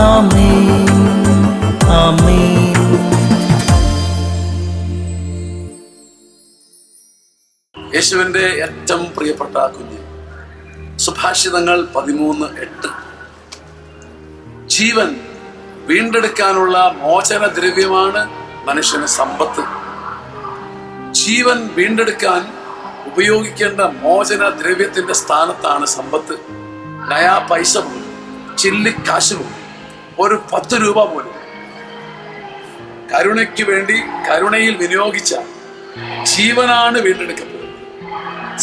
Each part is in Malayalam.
ആമേൻ ആമേൻ. യേശുവിൻ്റെ ഏറ്റവും പ്രിയപ്പെട്ട കുഞ്ഞ്. സുഭാഷിതങ്ങൾ 13:8. ജീവൻ വീണ്ടെടുക്കാനുള്ള മോചന ദ്രവ്യമാണ് മനുഷ്യന് സമ്പത്ത്. ജീവൻ വീണ്ടെടുക്കാൻ ഉപയോഗിക്കേണ്ട മോചന ദ്രവ്യത്തിന്റെ സ്ഥാനത്താണ് സമ്പത്ത്. നയാ പൈസ പോലും, ചില്ലിക്കാശ് പോലും, ഒരു 10 രൂപ പോലും കരുണയ്ക്ക് വേണ്ടി കരുണയിൽ വിനിയോഗിച്ച ജീവനാണ് വീണ്ടെടുക്കപ്പെടുന്നത്.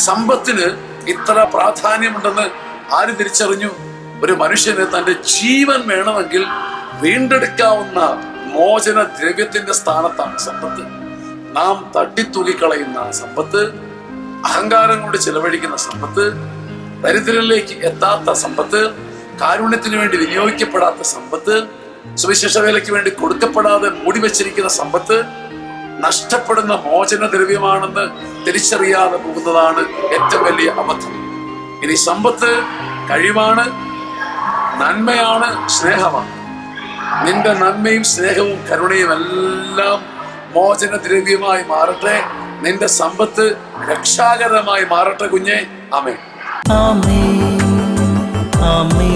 സമ്പത്തിന് ഇത്ര പ്രാധാന്യമുണ്ടെന്ന് ആര് തിരിച്ചറിഞ്ഞു? ഒരു മനുഷ്യന് തൻ്റെ ജീവൻ വേണമെങ്കിൽ വീണ്ടെടുക്കാവുന്ന മോചന ദ്രവ്യത്തിന്റെ സ്ഥാനത്താണ് സമ്പത്ത്. നാം തട്ടിത്തൂക്കിക്കളയുന്ന സമ്പത്ത്, അഹങ്കാരം കൊണ്ട് ചെലവഴിക്കുന്ന സമ്പത്ത്, ദരിദ്രരിലേക്ക് എത്താത്ത സമ്പത്ത്, കാരുണ്യത്തിന് വേണ്ടി വിനിയോഗിക്കപ്പെടാത്ത സമ്പത്ത്, സുവിശേഷ വേലയ്ക്ക് വേണ്ടി കൊടുക്കപ്പെടാതെ മൂടിവെച്ചിരിക്കുന്ന സമ്പത്ത് നഷ്ടപ്പെടുന്ന മോചന ദ്രവ്യമാണെന്ന് തിരിച്ചറിയാതെ പോകുന്നതാണ് ഏറ്റവും വലിയ അബദ്ധം. ഇനി സമ്പത്ത് കഴിവാണ്, നന്മയാണ്, സ്നേഹമാണ്. നിന്റെ നന്മയും സ്നേഹവും കരുണയും എല്ലാം മോചന ദ്രവ്യമായി മാറട്ടെ. നിന്റെ സമ്പത്ത് രക്ഷാകരമായി മാറട്ടെ കുഞ്ഞെ. ആമേൻ ആമേൻ ആമേൻ.